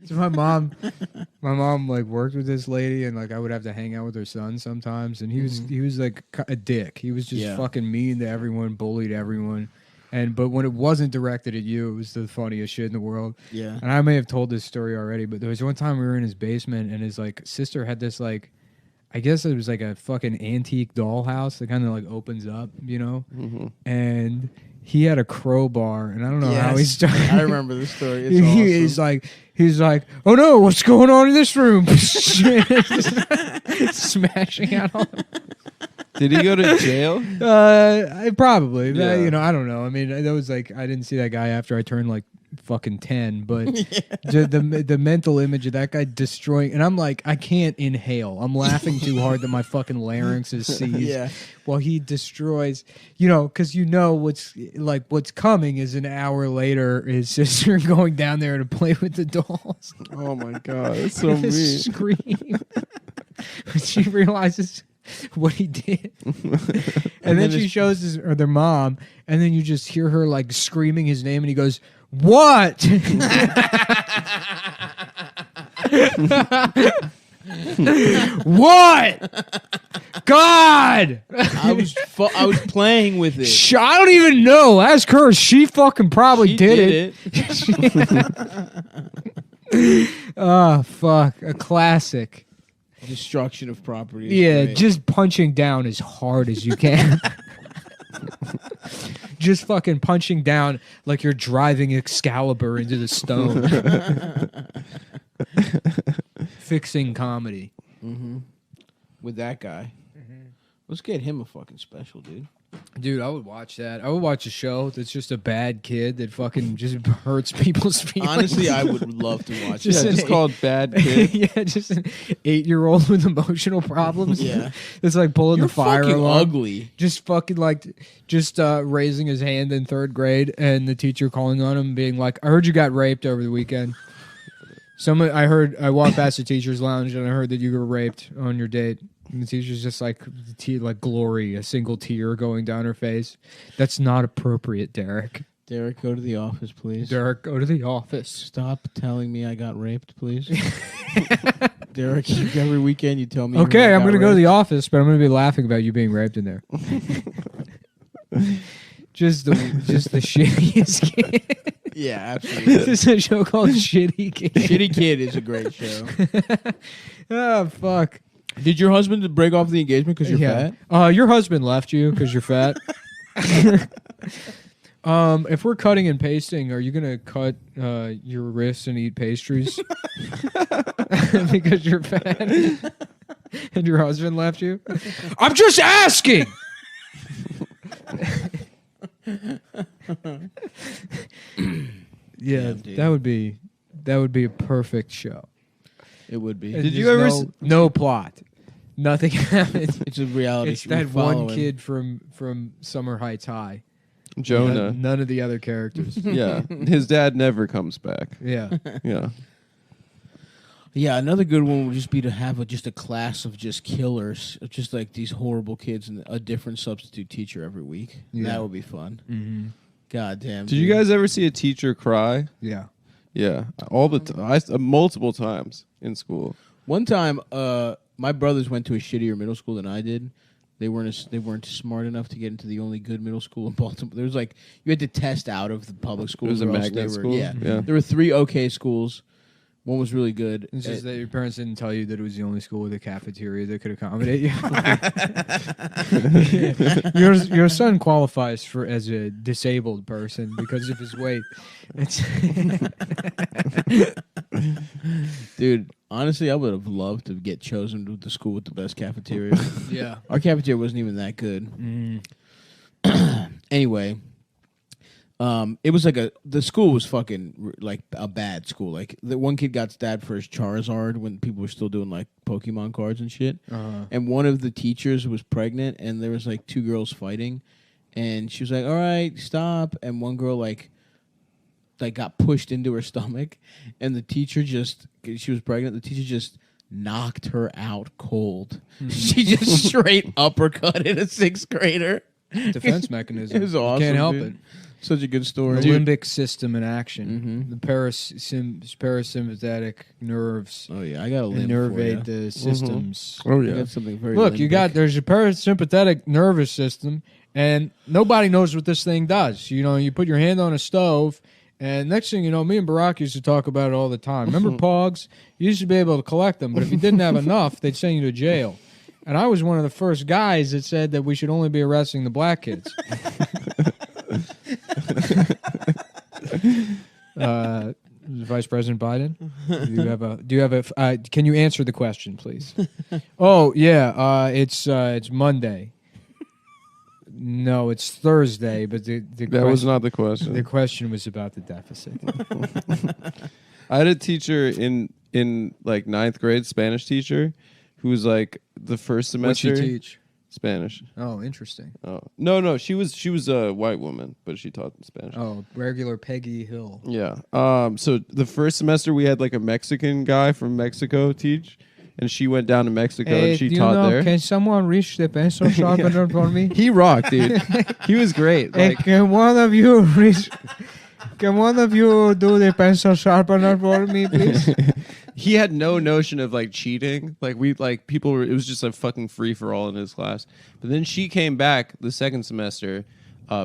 So my mom like worked with this lady, and like I would have to hang out with her son sometimes, and he was like a dick. He was just fucking mean to everyone, bullied everyone, but when it wasn't directed at you, it was the funniest shit in the world. Yeah. And I may have told this story already, but there was one time we were in his basement, and his like sister had this like, I guess it was like a fucking antique dollhouse that kind of like opens up, and he had a crowbar, and I don't know how he started. I remember this story. It's awesome. He's like, oh no, what's going on in this room? Smashing out all. Did he go to jail? Probably. Yeah. I don't know. I mean, that was like I didn't see that guy after I turned like fucking 10, but the mental image of that guy destroying, and I'm like, I can't inhale. I'm laughing too hard that my fucking larynx is seized. While he destroys, because what's coming is an hour later his sister going down there to play with the dolls. Oh my god, that's so mean. Scream. She realizes what he did, and then she shows their mom, and then you just hear her like screaming his name, and he goes, "What?" What? God! I was playing with it. I don't even know. Ask her. She fucking probably did it. Oh, fuck. A classic. Destruction of property. Yeah, just punching down as hard as you can. Just fucking punching down like you're driving Excalibur into the stone. Fixing comedy. With that guy. Let's get him a fucking special, dude. Dude, I would watch that. I would watch a show that's just a bad kid that fucking just hurts people's feelings. Honestly, I would love to watch it. It's called Bad Kid. Yeah, just an 8-year-old with emotional problems. Yeah. It's like pulling the fire alarm. Ugly. Just fucking raising his hand in 3rd grade and the teacher calling on him being like, I heard you got raped over the weekend. I walked past the teacher's lounge and I heard that you were raped on your date. And the teacher's just like glory, a single tear going down her face. That's not appropriate, Derek. Derek, go to the office, please. Derek, go to the office. Stop telling me I got raped, please. Derek, every weekend you tell me. Okay, I'm going to go to the office, but I'm going to be laughing about you being raped in there. Just the shittiest kid. Yeah, absolutely. This is a show called Shitty Kid. Shitty Kid is a great show. Oh, fuck. Did your husband break off the engagement because you're fat? Your husband left you because you're fat. If we're cutting and pasting, are you gonna cut your wrists and eat pastries because you're fat and your husband left you? I'm just asking. Yeah, that would be a perfect show. It would be. Did you ever no plot? Nothing happens. It's a reality. It's that one kid from Summer Heights High. Jonah. None of the other characters. Yeah, his dad never comes back. Yeah. Yeah. Yeah, another good one would just be to have just a class of just killers, of just like these horrible kids and a different substitute teacher every week. Yeah. That would be fun. Mm-hmm. God damn. Did you guys ever see a teacher cry? Yeah. Yeah, all the time. Multiple times in school. One time, my brothers went to a shittier middle school than I did. They weren't smart enough to get into the only good middle school in Baltimore. There was like you had to test out of the public schools. It was a magnet school. Yeah, there were 3 okay schools. One was really good. It's just that your parents didn't tell you that it was the only school with a cafeteria that could accommodate you. Your son qualifies as a disabled person because of his weight. Dude, honestly, I would have loved to get chosen to the school with the best cafeteria. Yeah. Our cafeteria wasn't even that good. Anyway, it was like the school was fucking like a bad school. Like the one kid got stabbed for his Charizard when people were still doing like Pokemon cards and shit. And one of the teachers was pregnant, and there was like 2 girls fighting, and she was like, "All right, stop." And one girl like got pushed into her stomach, and the teacher she was pregnant. The teacher just knocked her out cold. She just straight uppercutted a 6th grader. Defense mechanism. It was awesome. Can't help dude. it. Such a good story. The limbic system in action. Mhm. The parasympathetic nerves Oh yeah, I got a limb for innervate you. the systems. Oh I yeah. got something very. Look, you got limbic. there's your parasympathetic nervous system, and nobody knows what this thing does. You know, you put your hand on a stove, and next thing you know, me and Barack used to talk about it all the time. Remember Pogs? You used to be able to collect them, but if you didn't have enough, they'd send you to jail. And I was one of the first guys that said that we should only be arresting the black kids. Vice President Biden, do you have a? Can you answer the question, please? Oh yeah, it's Monday. No, it's Thursday. But the That was not the question. The question was about the deficit. I had a teacher in like 9th grade, Spanish teacher, who was like the first What'd semester. she teach? Spanish. Oh, interesting. Oh no, she was a white woman, but she taught in Spanish. Oh, regular Peggy Hill. Yeah. So the first semester we had like a Mexican guy from Mexico teach, and she went down to Mexico and she taught there. Can someone reach the pencil sharpener for me? He rocked, dude. He was great. Hey, Like, can one of you reach? Can one of you do the pencil sharpener for me, please? he had no notion of like cheating. Like people were. It was just a fucking free for all in his class. But then she came back the second semester,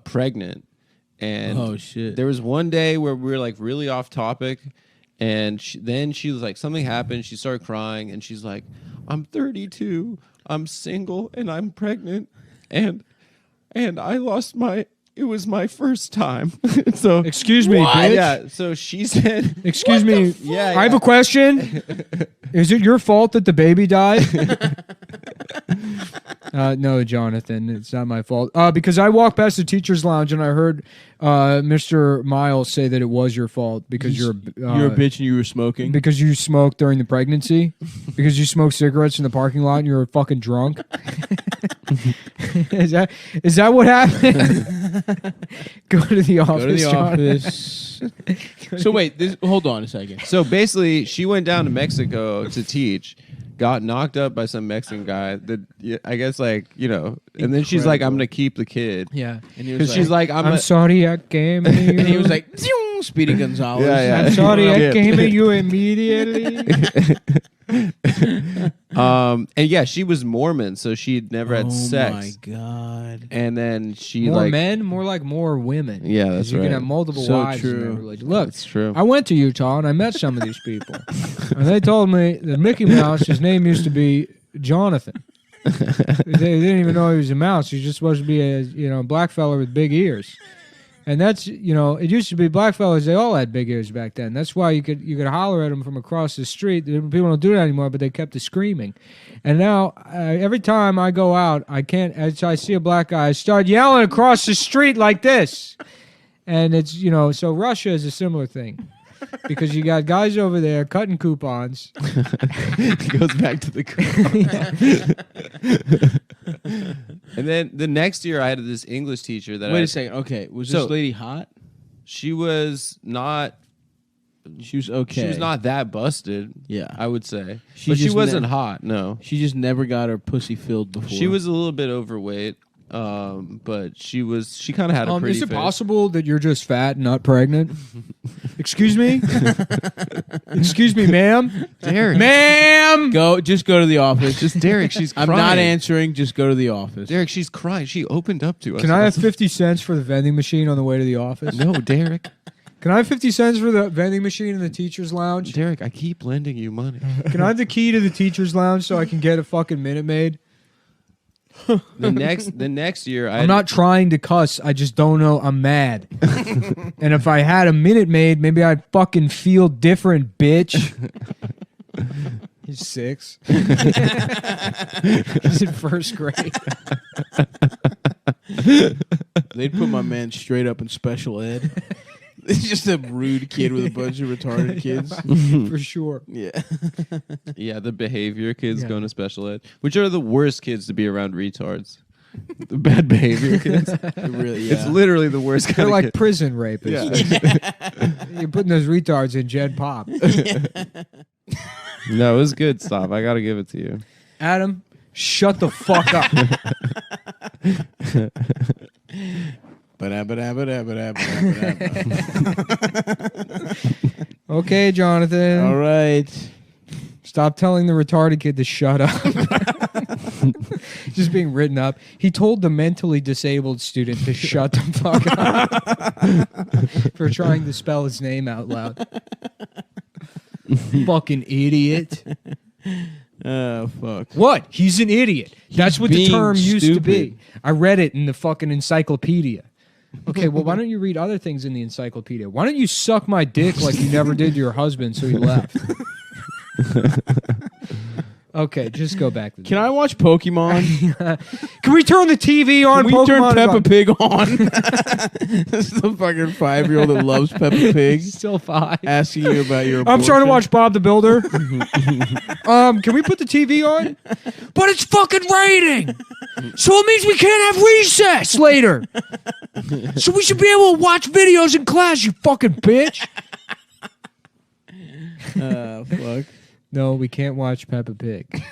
pregnant, and Oh shit. there was one day where we were like really off topic, and then she was like, something happened. She started crying, and she's like, "I'm 32. I'm single, and I'm pregnant, and I lost my." It was my first time. So Excuse me, What? bitch. Yeah. So she said, Excuse me. Yeah, I have a question. Is it your fault that the baby died? No, Jonathan, it's not my fault. Because I walked past the teacher's lounge and I heard Mr. Miles say that it was your fault because you're You're a bitch and you were smoking. because you smoked during the pregnancy, because you smoked cigarettes in the parking lot and you were fucking drunk. Is that what happened? Go to the office. Go to the Jonathan. office. So wait, hold on a second. so basically, she went down to Mexico to teach, got knocked up by some Mexican guy that I guess like, and then she's like, I'm going to keep the kid. Yeah. And he was Because she's like, I'm sorry I came at you. and he was like, "Zoom," Speedy Gonzalez. Yeah, yeah. I'm sorry I Yeah. came at you immediately. and yeah, she was Mormon, so she'd never had sex. Oh my god. And then she More like, men, more like more women. Yeah, 'Cause that's you right. can have multiple So wives in true. that religion. Look, that's true. I went to Utah and I met some of these people, and they told me that Mickey Mouse, his name used to be Jonathan. They didn't even know he was a mouse. He was just supposed to be a black fella with big ears. And that's, it used to be black fellas, they all had big ears back then. That's why you could holler at them from across the street. People don't do that anymore, but they kept screaming. And now, every time I go out, as I see a black guy, I start yelling across the street like this. And it's, so Russia is a similar thing. Because you got guys over there cutting coupons. It goes back to the And then the next year I had this English teacher that Wait a second. Okay, was this So- lady hot? she was not She was okay. she was not that busted, Yeah. I would say. She But she just wasn't ne- hot, no. She just never got her pussy filled before. She was a little bit overweight. But she kind of had a pretty Is it face. possible that you're just fat and not pregnant? Excuse me? Excuse me, ma'am? Derek. Ma'am! Just go to the office. Just Derek, she's I'm crying. not answering. Just go to the office. Derek, she's crying. She opened up to us. Can I have 50 cents for the vending machine on the way to the office? No, Derek. Can I have 50 cents for the vending machine in the teacher's lounge? Derek, I keep lending you money. Can I have the key to the teacher's lounge so I can get a fucking Minute Maid? The next year, I'm not trying to cuss. I just don't know. I'm mad. And if I had a Minute Maid, maybe I'd fucking feel different, bitch. He's 6. He's in first grade. They'd put my man straight up in special ed. It's just a rude kid with a bunch of retarded kids. For sure. Yeah. Yeah, the behavior kids Yeah. going to special ed, which are the worst kids to be around retards. The bad behavior kids. Really, It's literally the worst They're kind like of kid. prison rapists. You're putting those retards in Jed Pop. No, it was good stuff. I got to give it to you. Adam, shut the fuck up. Okay, Jonathan. All right. Stop telling the retarded kid to shut up. Just being written up. He told the mentally disabled student to shut the fuck up for trying to spell his name out loud. Fucking idiot. Oh, fuck. What? He's an idiot. That's what the being term used to be. stupid. I read it in the fucking encyclopedia. Okay, well, why don't you read other things in the encyclopedia? Why don't you suck my dick like you never did to your husband so he left? Okay, just go back. Can I watch Pokemon? Can we turn the TV on? Can we turn Pokemon's Peppa on. Pig on? This is the fucking 5-year-old that loves Peppa Pig. Still 5. Asking you about your I'm trying to abortion. watch Bob the Builder. Can we put the TV on? But it's fucking raining. So it means we can't have recess later. So we should be able to watch videos in class, you fucking bitch. Fuck. No, we can't watch Peppa Pig.